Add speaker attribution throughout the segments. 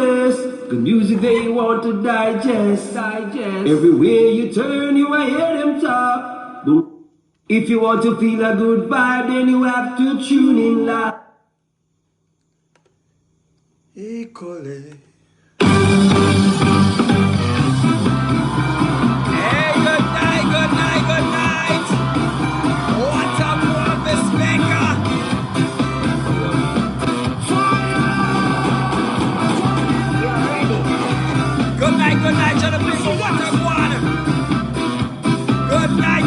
Speaker 1: West. Good music they want to digest. Everywhere you turn, you will hear them talk. If you want to feel a good vibe, then you have to tune in live.
Speaker 2: Equally. Good night. What's up, This Maker?
Speaker 3: You're ready.
Speaker 2: Good night, to the people. What's up, one? Good night.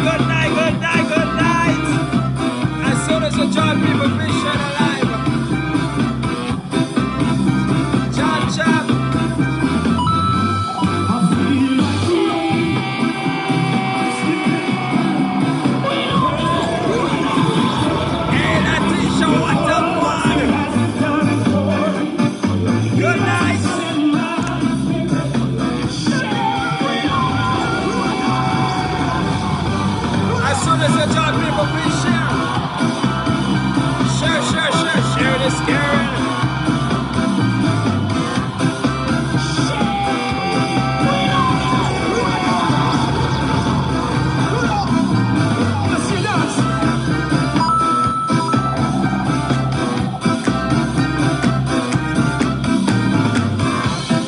Speaker 2: As soon as you join people, fish and alive. John Chap. Share this, Karen.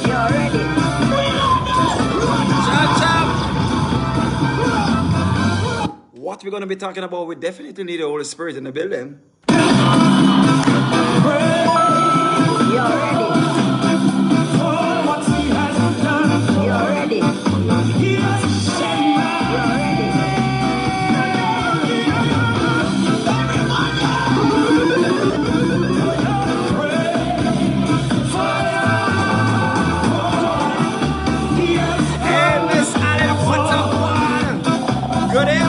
Speaker 3: You're ready.
Speaker 2: What we're going to be talking about, we definitely need the Holy Spirit in the building.
Speaker 3: You're ready. You're ready.
Speaker 2: Hey, Miss Allen, what's up, one? Good evening.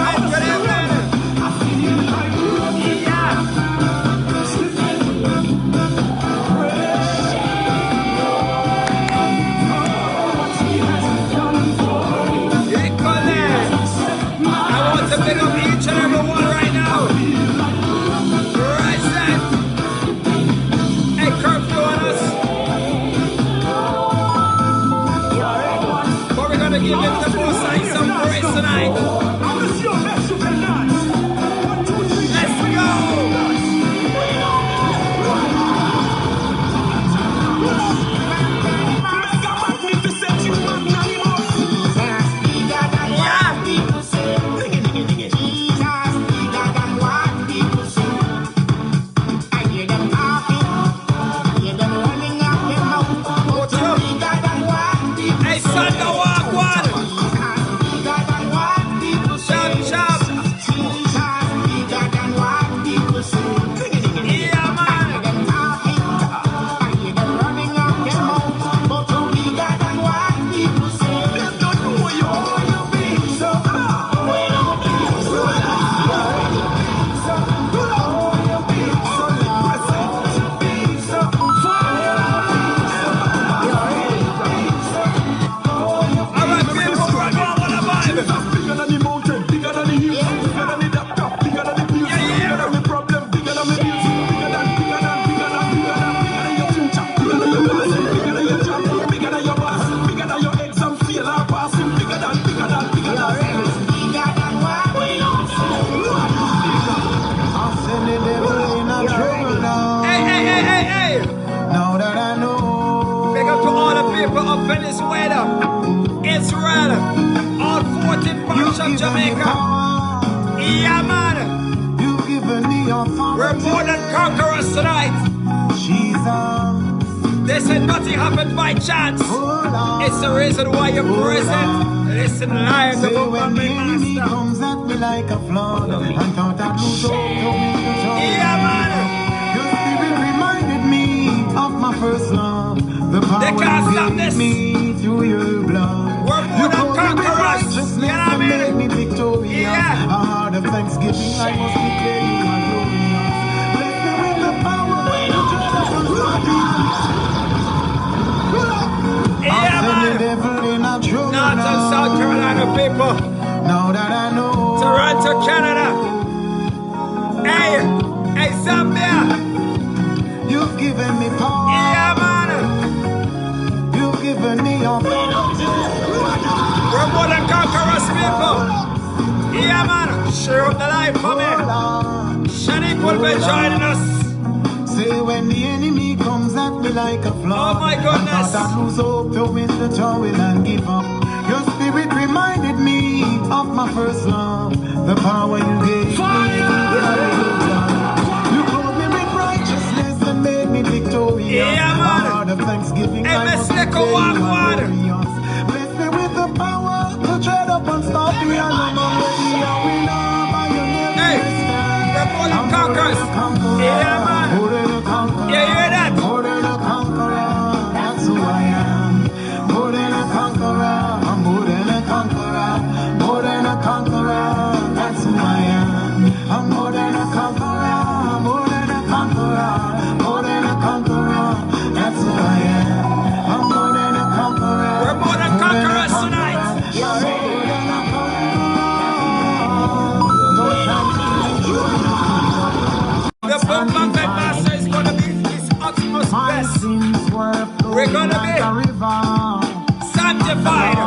Speaker 2: Pick up each and every one right now. Present. Hey, curfew on us. But we're gonna give them the most sign some grace tonight. Let's go. Venezuela, Israel, all 14 parts of Jamaica. Yeah, man. We're more than conquerors tonight. They said nothing happened by chance. It's the reason why you're present. Listen live to Bumba Master. Yeah, man.
Speaker 4: Of my first love, the power
Speaker 2: they can't stop this.
Speaker 4: Me through your blood.
Speaker 2: We're more than conquerors. You know what I mean?
Speaker 4: Victorious.
Speaker 2: Yeah.
Speaker 4: A heart of thanksgiving, I must declare you are glorious. Bless me with the power of
Speaker 2: yeah, man. North and South Carolina people.
Speaker 4: Now that I know.
Speaker 2: Toronto, Canada. Hey, Zambia.
Speaker 4: You've given me power.
Speaker 2: Yeah, man.
Speaker 4: destiny of
Speaker 2: We're more than conquerors, people. Yeah, man. Share up the life for me. Shanique will be joining us.
Speaker 4: Say when the enemy comes at me like a flood.
Speaker 2: Oh my goodness.
Speaker 4: I lose hope to win the toil and give up. Your spirit reminded me of my first love. The power you gave me. You clothed me with righteousness and made me victorious.
Speaker 2: Yeah, man.
Speaker 4: A heart of thanksgiving.
Speaker 2: Hey, Miss Nico, one.
Speaker 4: Bless me with the power to tread up and stop the animal.
Speaker 2: Hey, we're more than conquerors. Yeah, man. Yeah, you hear that?
Speaker 4: More than a conqueror, that's who I am. More than a conqueror, I'm more than a conqueror. More than a conqueror, that's who I am. I'm more than a conqueror, more than a conqueror. More than a conqueror, that's who I am. I'm more than a conqueror.
Speaker 2: We're more than conquerors tonight. The book of master is gonna be his utmost best. We're gonna be sanctified.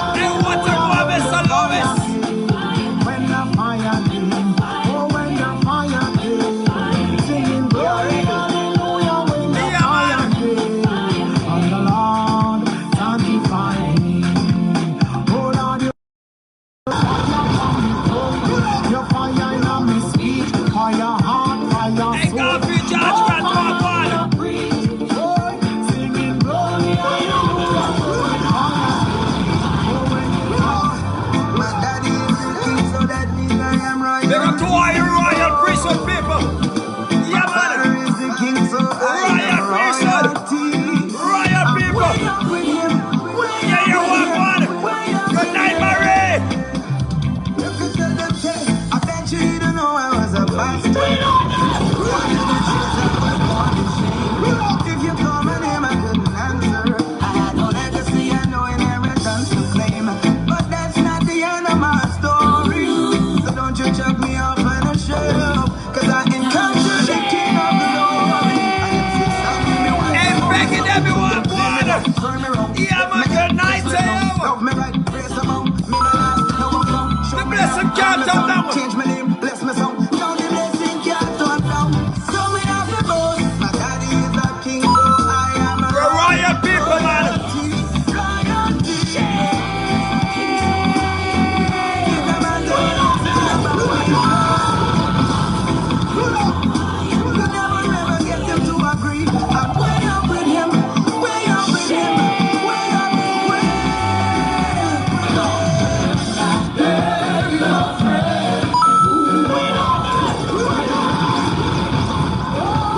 Speaker 2: And what a woman, Mr. Lewis.
Speaker 4: When the fire came, oh when the fire came, singing glory, hallelujah, when the fire came, and the Lord sanctified me. Oh Lord, your fire in my speech, fire heart, fire
Speaker 2: Hey,
Speaker 4: soul.
Speaker 2: God be judgment, my God.
Speaker 4: Singing glory, hallelujah, my daddy is the king, so that means I am royal.
Speaker 2: Big up to all you royal priesthood people. Yeah, man.
Speaker 4: Father is the king, so I
Speaker 2: Royal
Speaker 4: am
Speaker 2: priesthood.
Speaker 4: royalty.
Speaker 2: Royal people. Yeah, you want one. Good night, Marie.
Speaker 4: I bet you don't know I was a bastard. If you call my name, I couldn't answer. I had no legacy and no inheritance to claim. But that's not the end of my story. So don't you chuck me off on a shelf. Cause I encountered the king of glory.
Speaker 2: Hey, begging everyone, one. Yeah, man, good night to you. The blessing can't come down.
Speaker 4: Change my name, bless my song. Now the blessing can't come down. So we have the boast. My daddy is a king, so I am a
Speaker 2: We're royal people, man.
Speaker 4: You never ever get them to agree. I'm way up with him, way up with him, way up with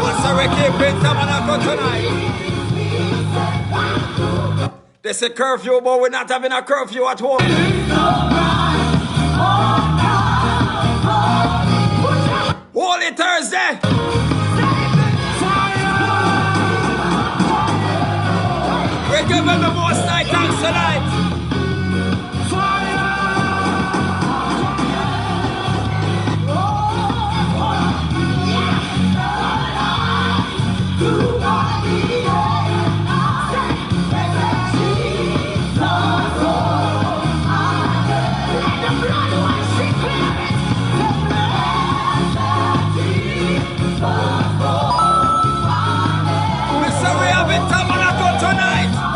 Speaker 2: What's the Ricky Pintamanako tonight? They say curfew, but we're not having a curfew at home. Holy Thursday. We're giving the most night thanks tonight. Mr. We have in Tabernacle tonight.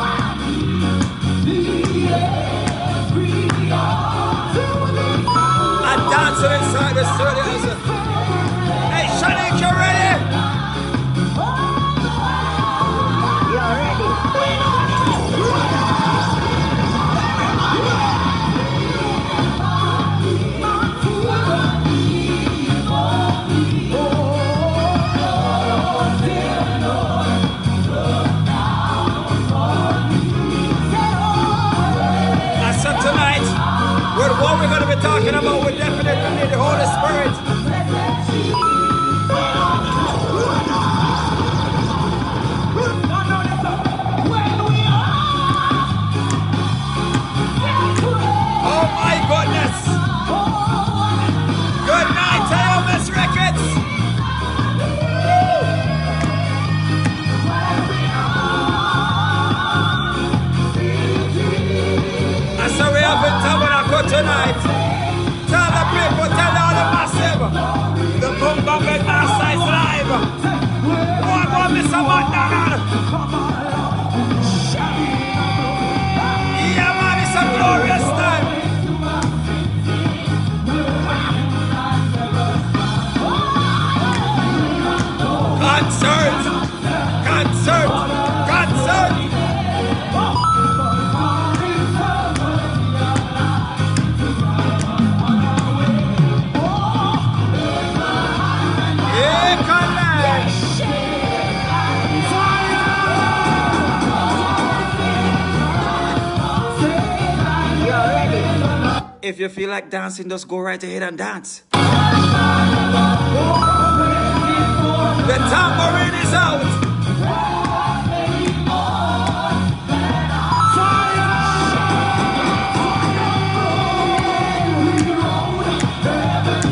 Speaker 2: And dancing inside the studios. Hey, Shanique, you ready?
Speaker 3: You're ready.
Speaker 2: And so tonight, what we're going to be talking about, we definitely need the Holy Spirit. Come on, Dad. Yeah, man, it's a glorious time. Concert. Concert. Concert. Yeah, come on.
Speaker 3: You're ready.
Speaker 2: If you feel like dancing, just go right ahead and dance. The tambourine is out.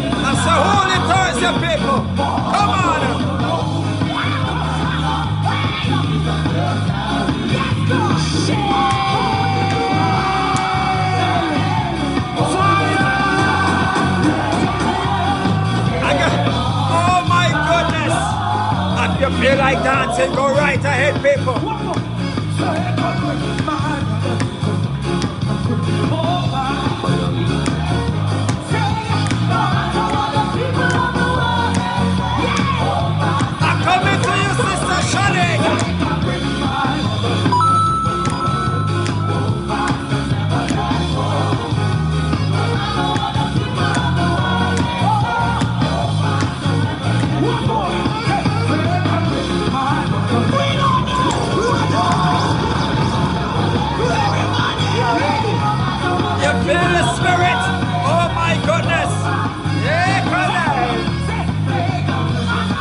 Speaker 2: That's a holy Thursday, people. Come on. Oh my goodness. If you feel like dancing, go right ahead, people. I'm coming to you, Sister Shanique. You feel the spirit? Oh my goodness. Yeah, come on.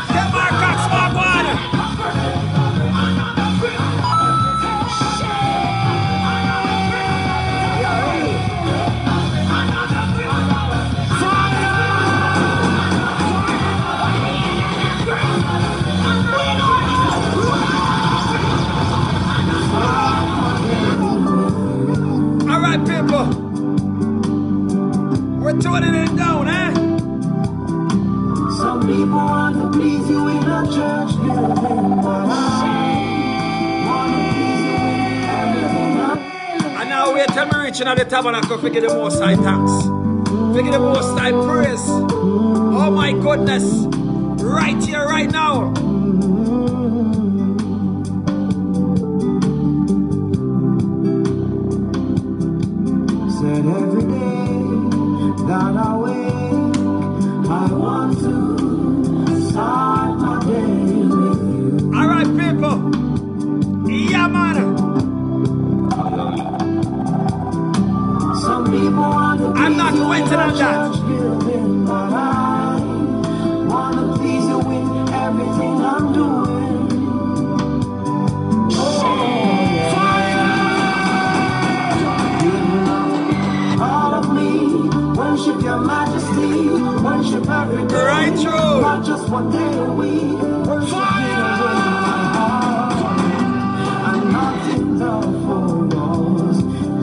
Speaker 2: Get my cock smart one. All right, people. We're tuning it down, eh?
Speaker 1: Some people want to please you in a church building, but I want to please you in everything.
Speaker 2: And now wait till me reaching at the tabernacle, forget the most high thanks. Forget the most high praise. Oh my goodness. Right here, right now.
Speaker 1: Said every day that I wake, I want to start my day with you.
Speaker 2: All right, people. Yeah, man.
Speaker 1: Some people want to
Speaker 2: I'm not
Speaker 1: please you
Speaker 2: waiting
Speaker 1: in a
Speaker 2: on that.
Speaker 1: church building, but I want to please you in everything I'm doing. Oh, yeah. All of me, worship your majesty, worship every day.
Speaker 2: Right through.
Speaker 1: Not just one day a week. Worship me with my heart. I'm not in love for us.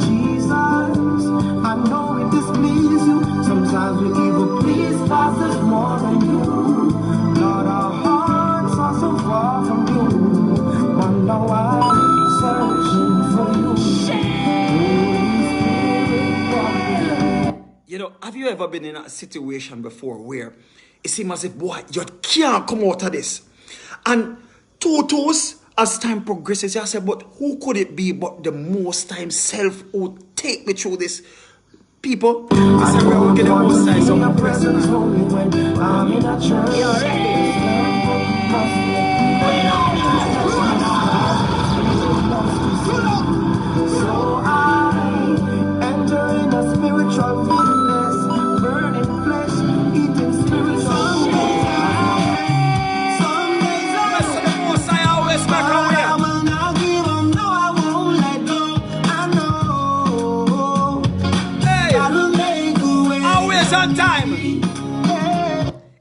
Speaker 1: Jesus, I know it displeases you. Sometimes we even please pastors more than you. Lord, our hearts are so far from you. Wonder why searching for you.
Speaker 2: You know, have you ever been in a situation before where it seems as if, boy, you can't come out of this? And toes, as time progresses, you say, but who could it be but the most time self who take me through this? People, I say we're getting the most time, so I'm pressing.
Speaker 1: I'm in a church. You're ready. So I enter in a spiritual witness, burning flesh, eating spiritual meat. Some days
Speaker 2: Yes, the most I always back
Speaker 1: I
Speaker 2: away.
Speaker 1: will not give up, no, I won't let go. I know
Speaker 2: Hey,
Speaker 1: I will make a way.
Speaker 2: always on time.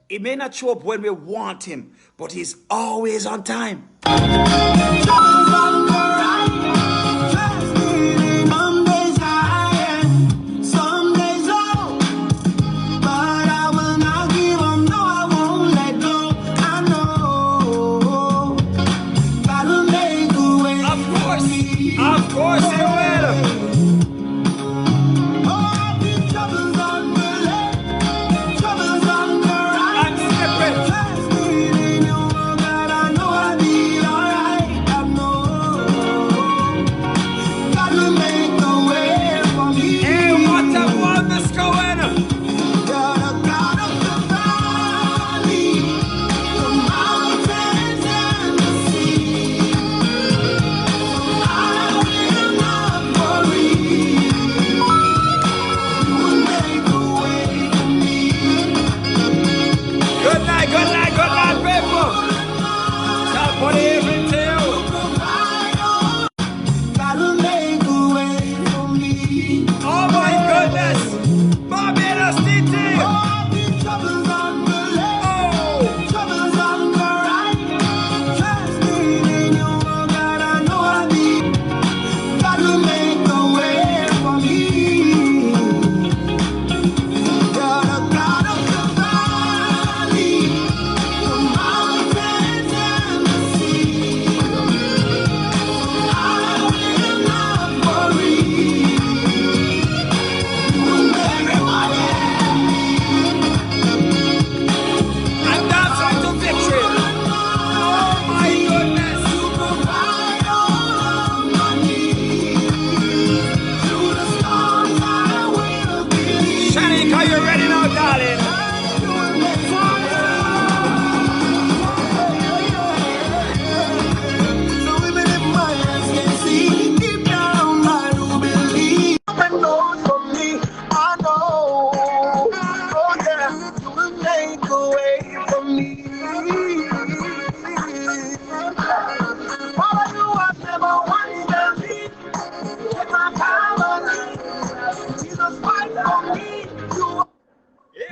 Speaker 2: He may not show up when we want him, but he's always on time.
Speaker 1: Troubles on the right, trust me, some days high, some days low, but I will not give up, no, I won't let go. I know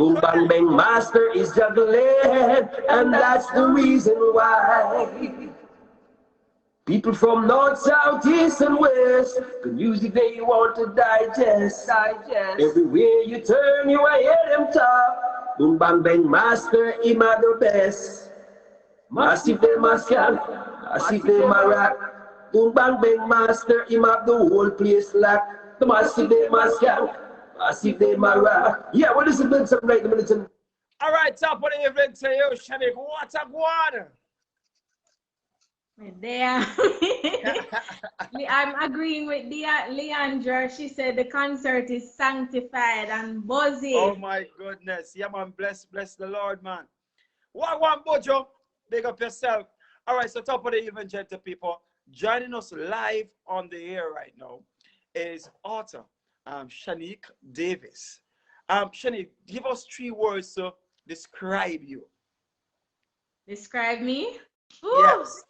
Speaker 1: Boom bang bang master is juggling, and that's the reason why. People from north, south, east, and west, the music they want to digest. Everywhere you turn, you will hear them talk. Boom bang bang master, him are the best. Massive them a scan, massive them a rock. Boom bang bang master, him have the whole place locked. The massive them a scan, massive them a rock. Yeah, what is it been some right the militant?
Speaker 2: All right, top of the evening to you, Shanique. What a guan.
Speaker 3: There. I'm agreeing with Leandra. She said the concert is sanctified and buzzy.
Speaker 2: Oh my goodness. Yeah, man. Bless the Lord, man. What one, Bojo? Big up yourself. All right, so top of the evening, gentle people. Joining us live on the air right now is author Shanique Davis. Shanique, give us 3 words to describe you.
Speaker 3: Describe me? Ooh,
Speaker 2: Yes.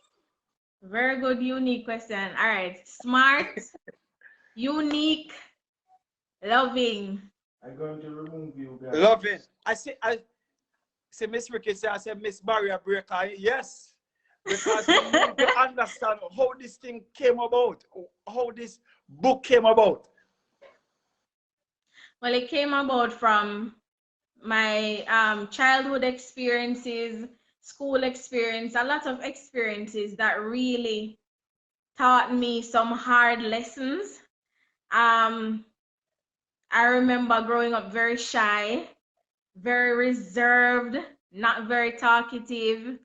Speaker 3: very good, unique question. All right. Smart, unique, loving.
Speaker 4: I'm going to remove you guys.
Speaker 2: Loving. I say Miss Ricky say I said Miss Barrier Breaker. Yes. Because we need to understand how this thing came about, how this book came about.
Speaker 3: Well, it came about from my childhood experiences, school experience, a lot of experiences that really taught me some hard lessons. I remember growing up very shy, very reserved, not very talkative.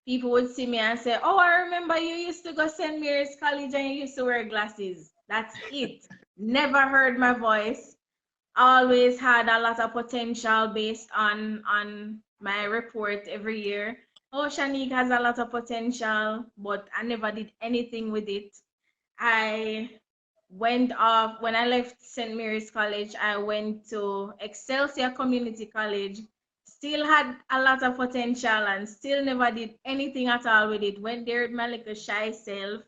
Speaker 3: People would see me and say, "Oh, I remember you used to go St. Mary's College and you used to wear glasses." That's it. Never heard my voice. Always had a lot of potential based on my report every year. Oh, Shanique has a lot of potential, but I never did anything with it. I went off when I left St. Mary's College. I went to Excelsior Community College. Still had a lot of potential and still never did anything at all with it. Went there with my little shy self.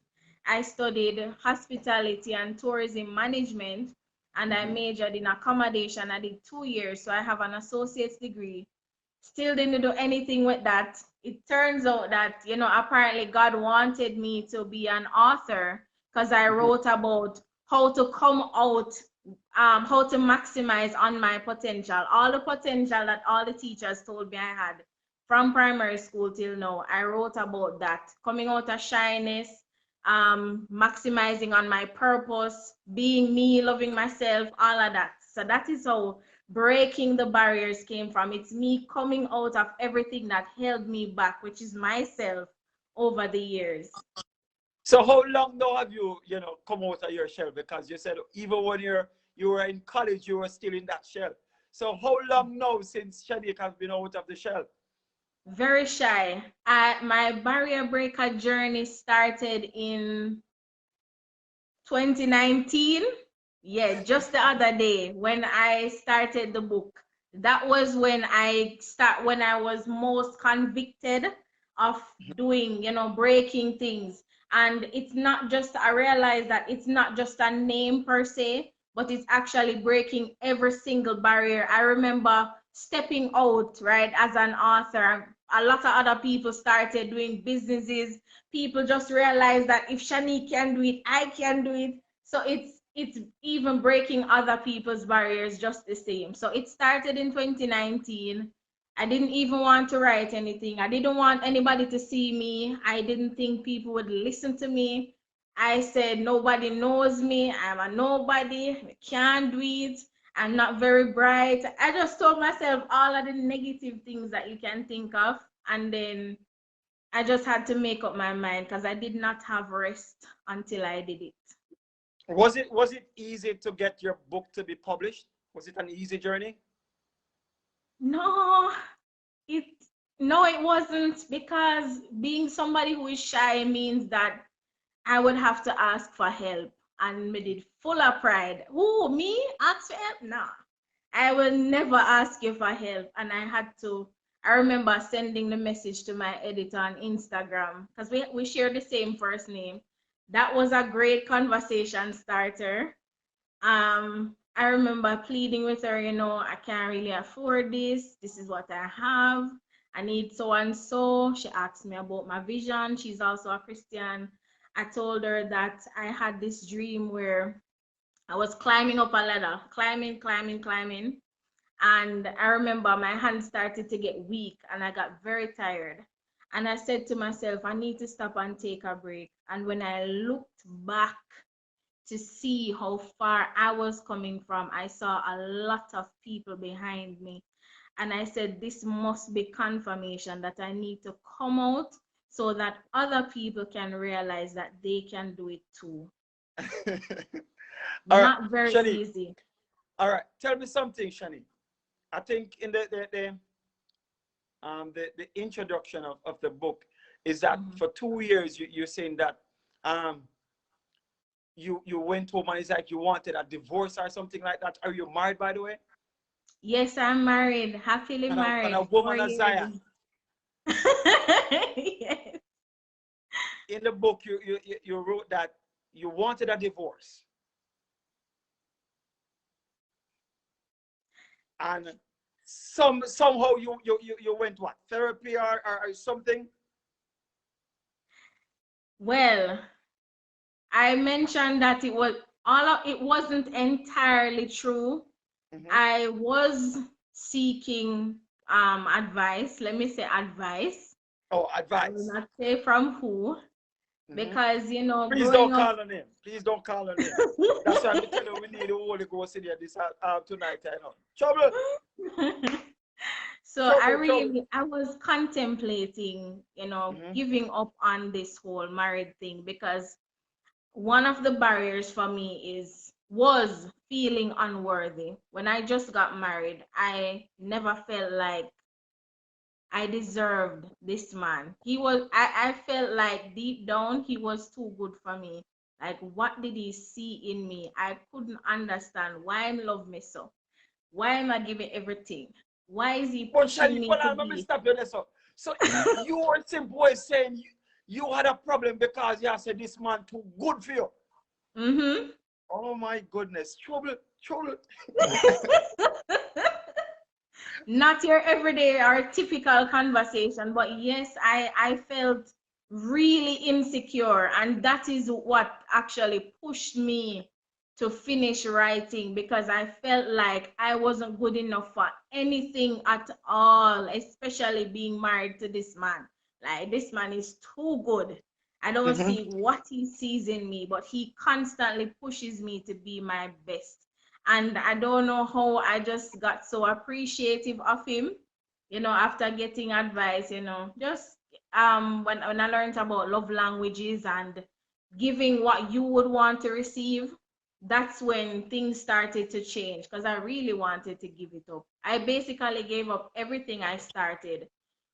Speaker 3: I studied hospitality and tourism management, and I majored in accommodation. I did 2 years, so I have an associate's degree. Still didn't do anything with that. It turns out that, apparently God wanted me to be an author because I wrote about how to come out, how to maximize on my potential. All the potential that all the teachers told me I had from primary school till now, I wrote about that. Coming out of shyness, maximizing on my purpose, being me, loving myself, all of that. So that is how breaking the barriers came from. It's me coming out of everything that held me back, which is myself, over the years.
Speaker 2: So how long now have you, come out of your shell? Because you said even when you were in college, you were still in that shell. So how long now since Shanique has been out of the shell?
Speaker 3: Very shy. My barrier breaker journey started in 2019. Yeah, just the other day when I started the book. That was when I was most convicted of doing, breaking things. And it's not just, I realized that it's not just a name per se, but it's actually breaking every single barrier. I remember stepping out, right, as an author. A lot of other people started doing businesses. People just realized that if Shanique can do it, I can do it. So it's even breaking other people's barriers just the same. So it started in 2019. I didn't even want to write anything. I didn't want anybody to see me. I didn't think people would listen to me. I said, nobody knows me. I'm a nobody. I can't do it. I'm not very bright. I just told myself all of the negative things that you can think of. And then I just had to make up my mind because I did not have rest until I did it.
Speaker 2: Was it easy to get your book to be published? Was it an easy journey?
Speaker 3: No, it wasn't, because being somebody who is shy means that I would have to ask for help, and me did full of pride. Who, me? Ask for help? Nah. I will never ask you for help. And I remember sending the message to my editor on Instagram because we share the same first name. That was a great conversation starter. I remember pleading with her, you know, I can't really afford this. This is what I have. I need so and so. She asked me about my vision. She's also a Christian. I told her that I had this dream where I was climbing up a ladder, climbing. And I remember my hands started to get weak and I got very tired. And I said to myself, I need to stop and take a break. And when I looked back to see how far I was coming from, I saw a lot of people behind me. And I said, this must be confirmation that I need to come out so that other people can realize that they can do it too.
Speaker 2: All right,
Speaker 3: Not very
Speaker 2: Shani.
Speaker 3: easy.
Speaker 2: All right, tell me something, Shani. I think in the introduction of the book is that for 2 years you're saying that you went home and it's like you wanted a divorce or something like that. Are you married, by the way?
Speaker 3: Yes, I'm married, happily
Speaker 2: And a
Speaker 3: married, 4
Speaker 2: woman of
Speaker 3: years.
Speaker 2: Zion.
Speaker 3: Yes.
Speaker 2: In the book, you wrote that you wanted a divorce. And somehow you went what? Therapy or something?
Speaker 3: Well, I mentioned that it wasn't entirely true. I was seeking advice. Let me say advice.
Speaker 2: Oh,
Speaker 3: I will
Speaker 2: advice.
Speaker 3: not say from who, because you know,
Speaker 2: Please
Speaker 3: growing
Speaker 2: don't
Speaker 3: up.
Speaker 2: call on him. Please don't call on him. That's why I'm telling you we need the Holy Ghost in here this tonight. I know. Trouble.
Speaker 3: So I was contemplating, you know, giving up on this whole married thing because one of the barriers for me was feeling unworthy. When I just got married, I never felt like I deserved this man. I felt like deep down he was too good for me. Like, what did he see in me? I couldn't understand why he loved me so. Why am I giving everything? Why is he
Speaker 2: But
Speaker 3: pushing
Speaker 2: Shani,
Speaker 3: me
Speaker 2: hold
Speaker 3: to
Speaker 2: on, let me
Speaker 3: be?
Speaker 2: stop you there. So you were simply saying you had a problem because you said this man too good for you. Oh my goodness. Trouble.
Speaker 3: Not your everyday or typical conversation, but yes, I felt really insecure, and that is what actually pushed me to finish writing, because I felt like I wasn't good enough for anything at all, especially being married to this man. Like, this man is too good. I don't see what he sees in me, but he constantly pushes me to be my best. And I don't know how I just got so appreciative of him, you know, after getting advice, you know, just when I learned about love languages and giving what you would want to receive, that's when things started to change, because I really wanted to give it up. I basically gave up everything I started.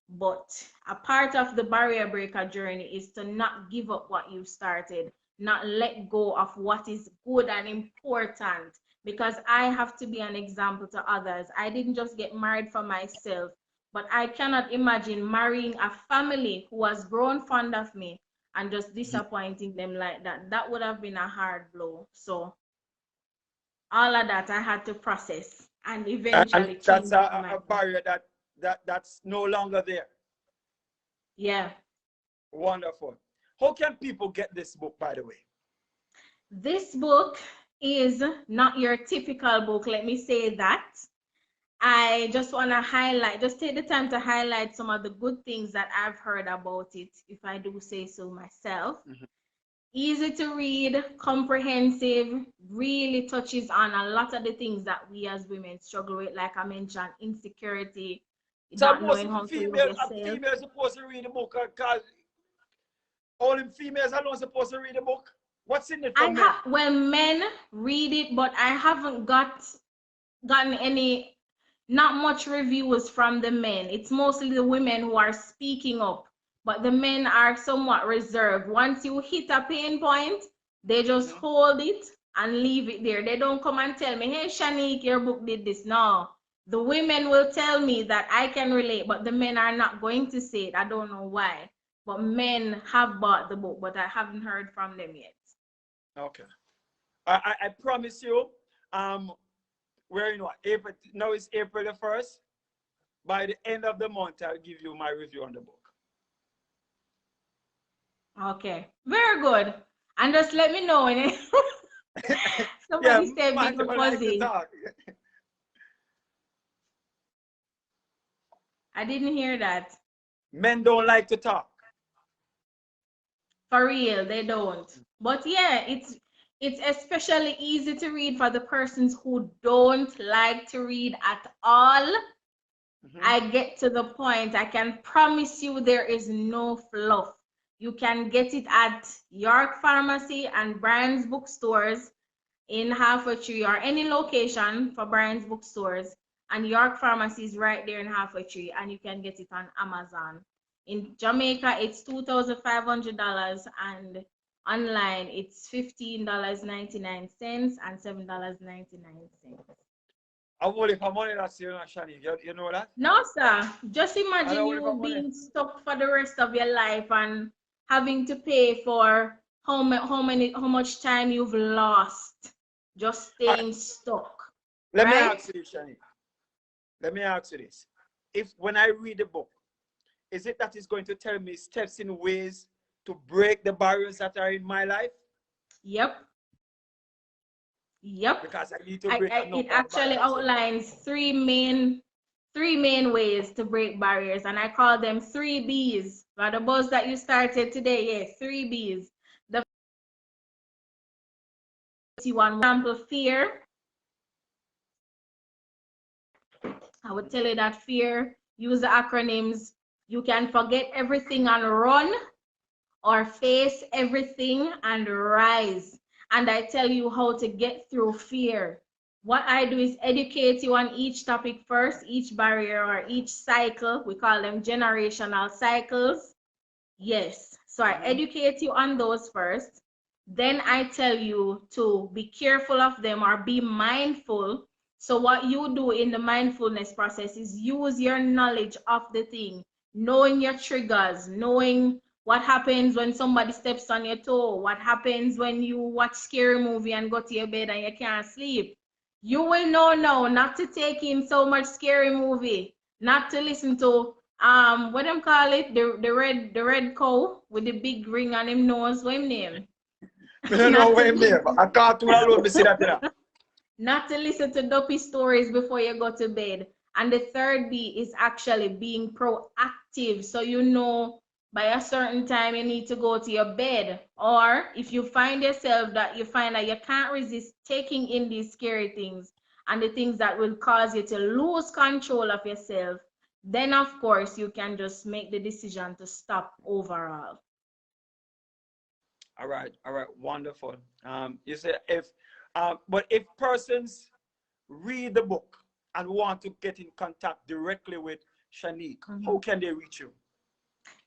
Speaker 3: But a part of the barrier breaker journey is to not give up what you started, not let go of what is good and important, because I have to be an example to others. I didn't just get married for myself, but I cannot imagine marrying a family who has grown fond of me and just disappointing them like that. That would have been a hard blow. So all of that I had to process and
Speaker 2: And
Speaker 3: eventually
Speaker 2: that's
Speaker 3: change my
Speaker 2: a
Speaker 3: mind.
Speaker 2: barrier that's no longer there.
Speaker 3: Yeah.
Speaker 2: Wonderful. How can people get this book, by the way?
Speaker 3: This book is not your typical book, let me say that. I just want to just take the time to highlight some of the good things that I've heard about it, if I do say so myself. Easy to read, comprehensive, really touches on a lot of the things that we as women struggle with, like I mentioned, insecurity,
Speaker 2: So
Speaker 3: not
Speaker 2: most
Speaker 3: knowing how to love
Speaker 2: female
Speaker 3: yourself.
Speaker 2: females supposed to read the book because only females are not supposed to read the book. What's in it for men?
Speaker 3: Well, men read it, but I haven't gotten any, not much reviews from the men. It's mostly the women who are speaking up, but the men are somewhat reserved. Once you hit a pain point, they just hold it and leave it there. They don't come and tell me, hey, Shanique, your book did this. No, the women will tell me that I can relate, but the men are not going to say it. I don't know why, but men have bought the book, but I haven't heard from them yet.
Speaker 2: Okay. I promise you, we're in what? April. Now it's April the 1st. By the end of the month, I'll give you my review on the book.
Speaker 3: Okay, very good. And just let me know when somebody say
Speaker 2: man,
Speaker 3: big or
Speaker 2: like to
Speaker 3: fuzzy.
Speaker 2: talk.
Speaker 3: I didn't hear that.
Speaker 2: Men don't like to talk.
Speaker 3: For real, they don't. But yeah, it's especially easy to read for the persons who don't like to read at all. I get to the point. I can promise you there is no fluff. You can get it at York Pharmacy and Brian's bookstores in Halfway Tree, or any location for Brian's bookstores. And York Pharmacy is right there in Halfway Tree, and you can get it on Amazon. In Jamaica, it's $2,500, and online, it's $15.99 and $7.99.
Speaker 2: I will if I'm money that's you, Shani. You know that?
Speaker 3: No, sir. Just imagine
Speaker 2: I
Speaker 3: you being stuck for the rest of your life and having to pay for how much time you've lost just staying stuck.
Speaker 2: Let me
Speaker 3: right?
Speaker 2: ask you, Shani. Let me ask you this. If when I read the book, is it that it's going to tell me steps in ways to break the barriers that are in my life?
Speaker 3: Yep.
Speaker 2: Because I need to break
Speaker 3: it actually outlines three main ways to break barriers, and I call them 3 B's. For the buzz that you started today, yeah, 3 B's. The first one, example, fear. I would tell you that fear, use the acronyms. You can forget everything and run, or face everything and rise. And I tell you how to get through fear. What I do is educate you on each topic first, each barrier or each cycle. We call them generational cycles. Yes. So I educate you on those first. Then I tell you to be careful of them or be mindful. So what you do in the mindfulness process is use your knowledge of the thing, knowing your triggers, knowing what happens when somebody steps on your toe, what happens when you watch scary movie and go to your bed and you can't sleep. You will know now not to take in so much scary movie, not to listen to what them call it, the red cow with the big ring on him nose. What him name?
Speaker 2: I don't know what him name. I can't do alone me see that.
Speaker 3: Not to listen to dopey stories before you go to bed. And the 3rd B is actually being proactive. So you know by a certain time you need to go to your bed. Or if you find yourself that you find that you can't resist taking in these scary things and the things that will cause you to lose control of yourself, then of course you can just make the decision to stop overall.
Speaker 2: All right, wonderful. You said but if persons read the book and want to get in contact directly with Shanique, how can they reach you?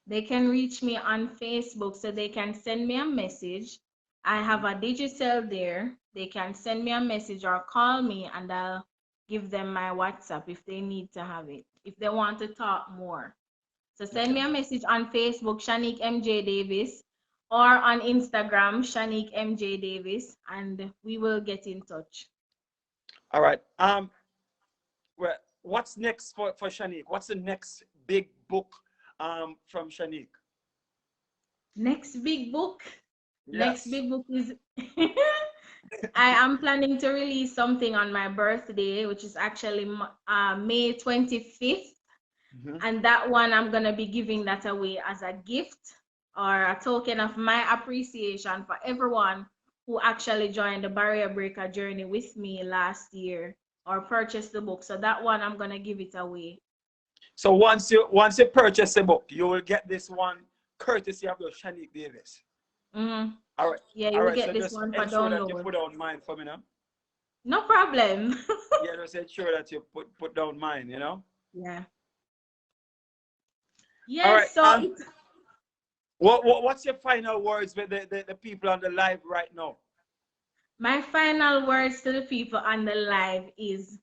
Speaker 3: They can reach me on Facebook, so they can send me a message. I have a digital there. They can send me a message or call me, and I'll give them my WhatsApp if they need to have it, if they want to talk more. So send me a message on Facebook, Shanique MJ Davis, or on Instagram, Shanique MJ Davis, and we will get in touch.
Speaker 2: All right. Well, what's next for Shanique? What's the next big book from Shanique?
Speaker 3: Next big book?
Speaker 2: Yes.
Speaker 3: Next big book is I am planning to release something on my birthday, which is actually May 25th. And that one, I'm going to be giving that away as a gift or a token of my appreciation for everyone who actually joined the Barrier Breaker journey with me last year or purchased the book. So that one, I'm going to give it away.
Speaker 2: So once you purchase the book, you will get this one courtesy of the Shanique Davis. All right.
Speaker 3: Yeah, you will get this one for download.
Speaker 2: That you put down mine for me now.
Speaker 3: No problem.
Speaker 2: Yeah, just ensure that you put down mine, you know?
Speaker 3: Yeah. Yes, right. So
Speaker 2: what's your final words with the people on the live right now?
Speaker 3: My final words to the people on the live is,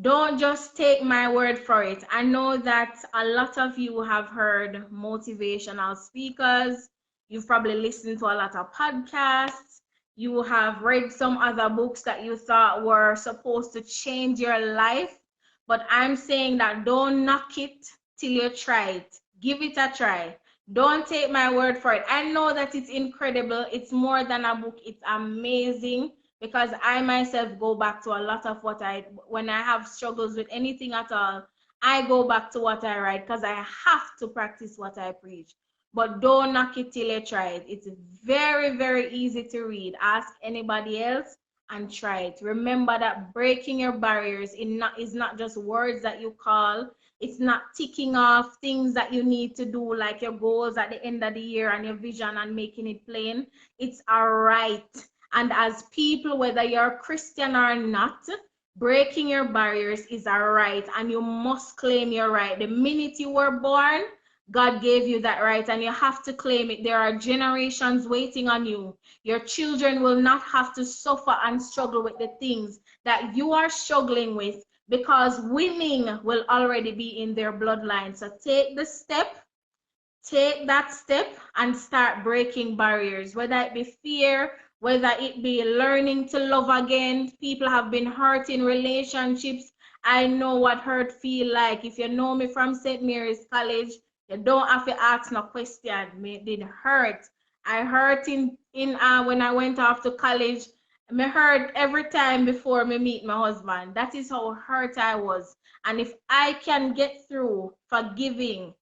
Speaker 3: don't just take my word for it. I know that a lot of you have heard motivational speakers. You've probably listened to a lot of podcasts. You have read some other books that you thought were supposed to change your life. But I'm saying that don't knock it till you try it. Give it a try. Don't take my word for it. I know that it's incredible. It's more than a book. It's amazing, because I myself go back to a lot of when I have struggles with anything at all, I go back to what I write, because I have to practice what I preach. But don't knock it till you try it. It's very, very easy to read. Ask anybody else and try it. Remember that breaking your barriers is not just words that you call. It's not ticking off things that you need to do, like your goals at the end of the year and your vision, and making it plain. It's a right. And as people, whether you're Christian or not, breaking your barriers is a right, and you must claim your right. The minute you were born, God gave you that right, and you have to claim it. There are generations waiting on you. Your children will not have to suffer and struggle with the things that you are struggling with, because winning will already be in their bloodline. So take the step, take that step, and start breaking barriers, whether it be fear, whether it be learning to love again. People have been hurt in relationships. I know what hurt feel like. If you know me from St. Mary's College, you don't have to ask no question. Me did hurt. I hurt in when I went off to college. Me hurt every time before me meet my husband. That is how hurt I was. And if I can get through forgiving,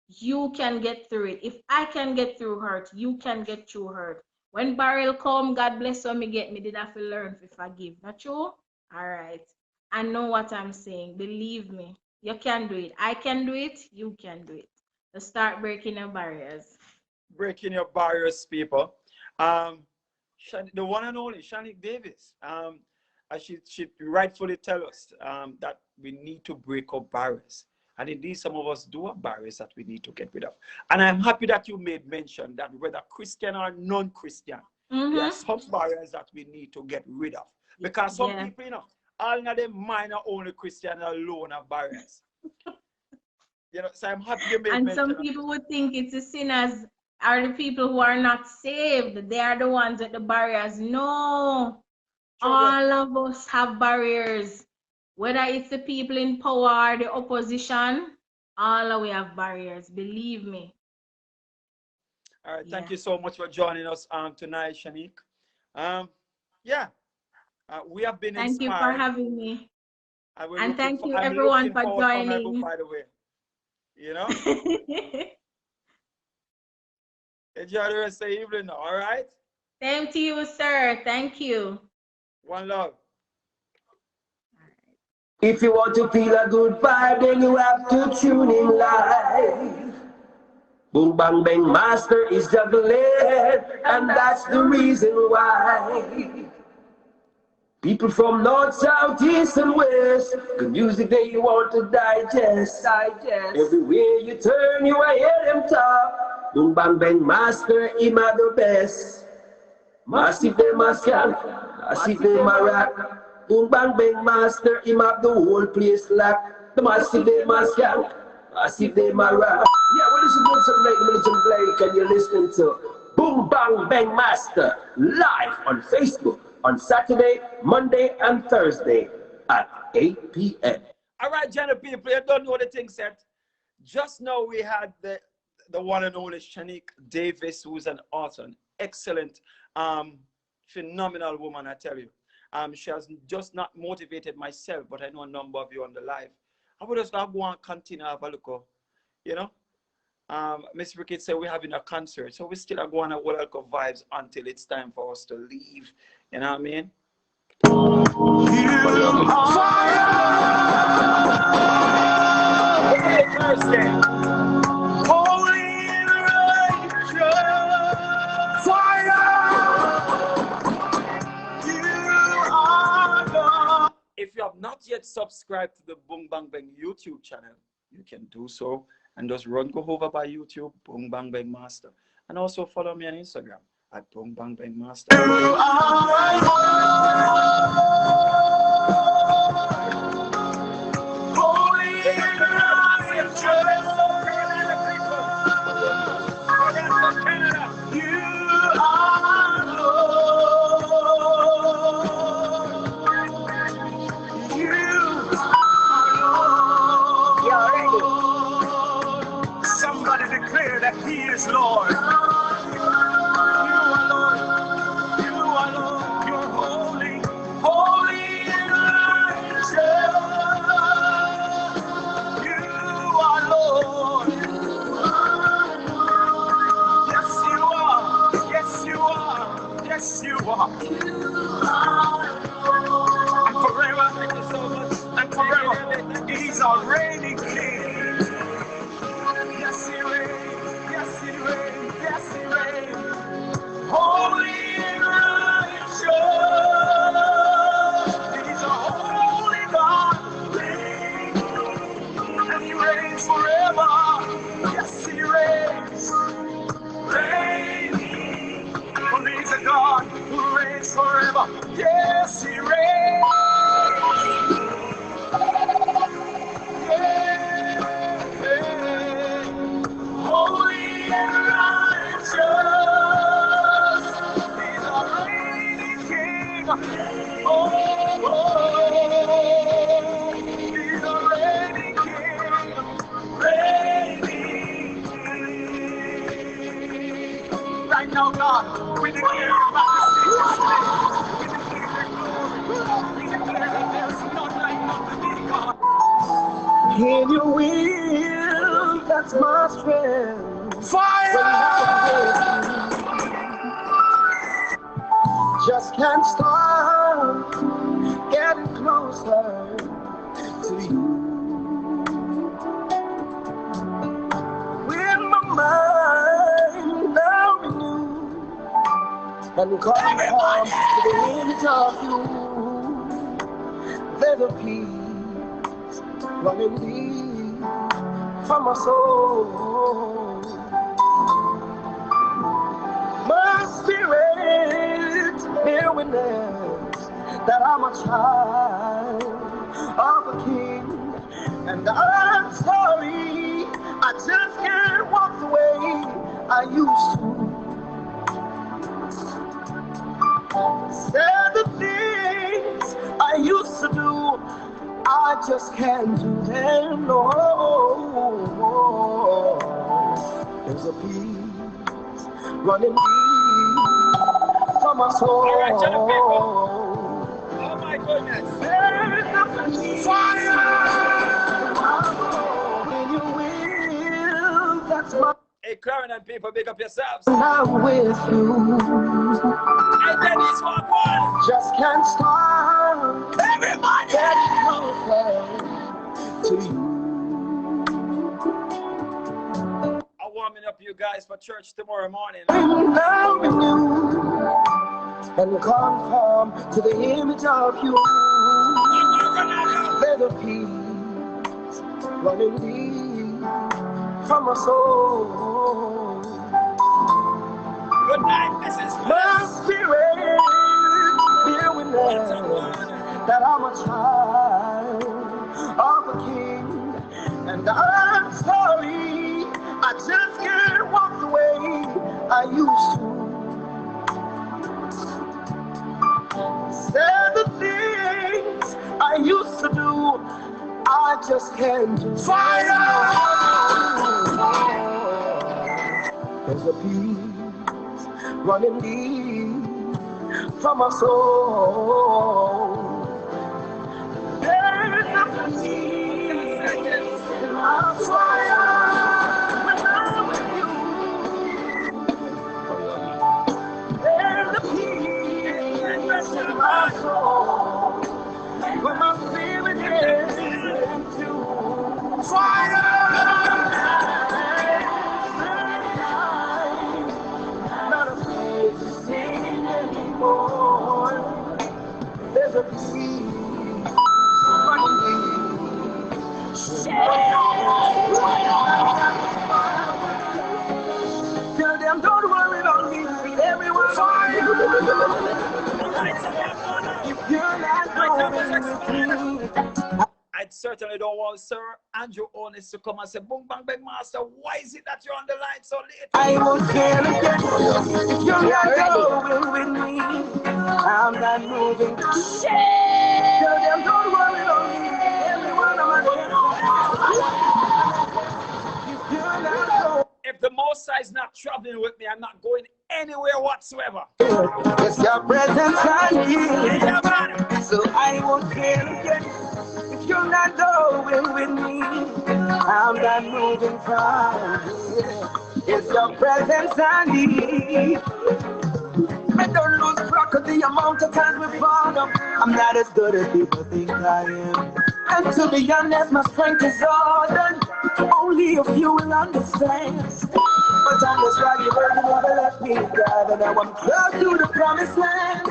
Speaker 3: you can get through it. If I can get through hurt, you can get through hurt. When barrel come, God bless when me get me did have to learn to forgive. Not true? All right. I know what I'm saying. Believe me. You can do it. I can do it. You can do it. To start breaking your barriers.
Speaker 2: Breaking your barriers, people. The one and only Shanique David. She rightfully tell us that we need to break up barriers. And indeed, some of us do have barriers that we need to get rid of. And I'm happy that you made mention that whether Christian or non-Christian, there are some barriers that we need to get rid of. Because some people, all of them minor only Christian alone have barriers. So I'm happy you made mention.
Speaker 3: And some people would think it's the sinners are the people who are not saved. They are the ones with the barriers. No. All of us have barriers. Whether it's the people in power or the opposition, all of we have barriers. Believe me.
Speaker 2: All right. Thank you so much for joining us tonight, Shanique. We have been inspired.
Speaker 3: Thank you for having me. And thank you
Speaker 2: I'm
Speaker 3: everyone for
Speaker 2: joining.
Speaker 3: joining.
Speaker 2: Book, by the way, enjoy the rest of the evening. All right.
Speaker 3: Same to you, sir. Thank you.
Speaker 2: One love.
Speaker 1: If you want to feel a good vibe, then you have to tune in live. Boom Bang Bang Master is juggling, and that's the reason why. People from north, south, east, and west, good music that you want to digest. Everywhere you turn, you will hear them talk. Boom Bang Bang Master, him are the best. Massive them a scan, massive them a rock. Boom Bang Bang Master, him have the whole place locked. The massive them a scan, massive them a rock. Yeah, well, this is good something like the Militant Blake, and you're listening to Boom Bang Bang Master live on Facebook on Saturday, Monday, and Thursday at 8 p.m.
Speaker 2: All right, Jenna people, you don't know the thing set. Just now we had the one and only Shanique Davis, who's an author, an excellent, phenomenal woman, I tell you. She has just not motivated myself, but I know a number of you on the live. I would just go and continue to have a look, Miss Rickett said we're having a concert, so we still are going to work of vibes until it's time for us to leave. You know what I mean? Thursday.
Speaker 4: Holy and righteous fire. You are God.
Speaker 2: If you have not yet subscribed to the Boom Bang Bang YouTube channel, you can do so. And just go over by YouTube, Boom Bang Bang Master. And also follow me on Instagram at Boom Bang Bang Master. And forever, thank you so much. And forever, he's our reigning king. Yes, he reigns. Yes, he reigns. Yes, he reigns. Holy and righteous. He's a holy God. And he reigns forever. Yes, he reigns. Reigning. For he's a God who reigns forever. Yes, he reigns. Holy and righteous. He's a reigning king. Oh, he's a reigning king. Reigning king. Right now, God, we declare your majesty. We declare that there's none like unto thee, God. In your will, that's my strength. Fire! Just can't stop getting closer to you. With my mind now renewed and conformed to the image of you, there's a peace running deep from my soul. My spirit bear witness that I'm a child of a king, and I'm sorry I just can't walk the way I used to. Say the things I used to do, I just can't do them no more. There's a peace running deep from my soul. All right, young people. Oh my goodness. There's a peace. Fire! When you will, that's my. Hey, Clarion and people, big up yourselves. I'm with you. And then this one. Just can't stop. Everybody! Getting closer to you. I'm warming up you guys for church tomorrow morning. Now renew and conform to the image of you. There's a peace running deep from my soul. Good night, Mrs. My spirit, bear witness that I'm a child of a king, and I'm sorry I just can't walk the way I used to. Say the things I used to do, I just can't do. Fire! There's a peace running deep from my soul. There's a peace in my fire when I'm with you. There's a peace in my soul when my spirit is into fire. Not afraid to sing anymore. There's a peace running deep. Tell them don't worry about me. Everyone's fine. If you're not going with me. I certainly don't want Sir Andrew Onis to come and say, Boom Bang Bang Master, why is it that you're on the line so late? I won't care again. If you're not going with me, I'm not moving. Tell them don't worry about me. Everyone on my if you're not going. If the Most High is not traveling with me, I'm not going anywhere whatsoever. It's your presence I need. So I won't care again. If you're not going with me, I'm not moving from here. It's your presence I need. I don't lose track
Speaker 4: Cause the amount of times we fall up, I'm not as good as people think I am. And to be honest, my strength is all done. Only a few will understand. But on this ride, you never let me down. And now I'm close to the promised land.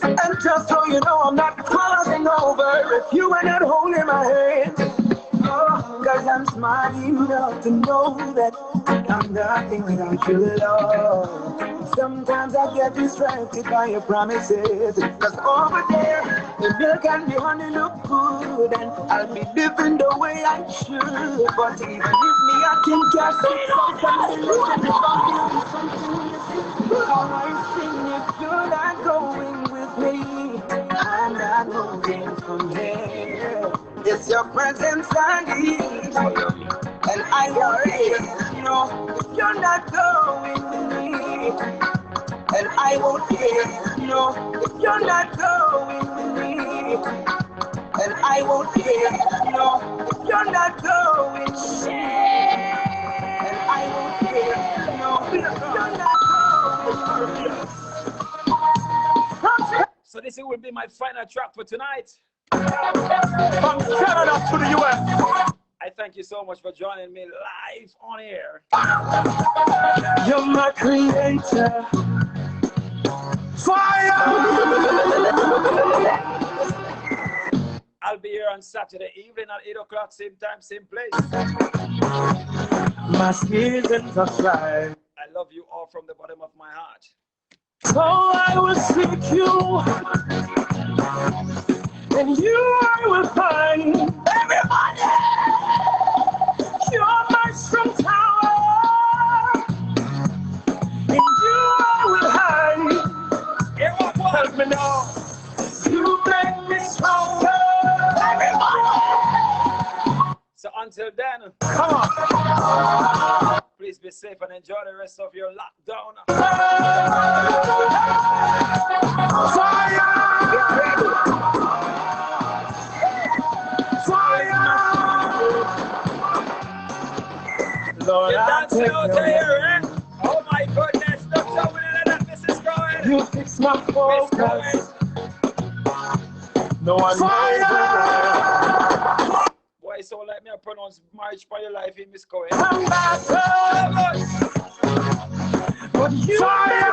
Speaker 4: And just so you know, I'm not crossing over if you are not holding my hand. Oh, cause I'm smart enough to know that I'm nothing without your love. Sometimes I get distracted by your promises. Cause over there, the milk and the honey look good. And I'll be living the way I should. But even if me, I can catch if you're not going with me, I'm not moving from here. It's your presence I need, and I already know if you're not going with me, and I won't care. No, if you're not going with me, and I won't care. No, if you're not going with me, and I won't care. No, if you're not going with me.
Speaker 2: So this will be my final track for tonight.
Speaker 4: From Canada to the US.
Speaker 2: I thank you so much for joining me live on air.
Speaker 4: You're my creator. Fire!
Speaker 2: I'll be here on Saturday evening at 8 o'clock, same time, same place.
Speaker 4: My seasons are flying.
Speaker 2: I love you all from the bottom of my heart.
Speaker 4: So I will seek you, and you I will find. Everybody, you're my strong tower, and you I will hide. Help me now, you make me stronger. Everybody.
Speaker 2: So until then,
Speaker 4: Come on.
Speaker 2: please be safe and enjoy the rest of your lockdown.
Speaker 4: Fire! Fire! Lord,
Speaker 2: You're
Speaker 4: I
Speaker 2: dancing
Speaker 4: take
Speaker 2: out
Speaker 4: your
Speaker 2: here, eh? Oh my goodness, look how this is going.
Speaker 4: You fix my focus. No one
Speaker 2: Fire! Boy, so let me pronounce marriage for your life in Miss Cohen.
Speaker 4: come back, but you fire!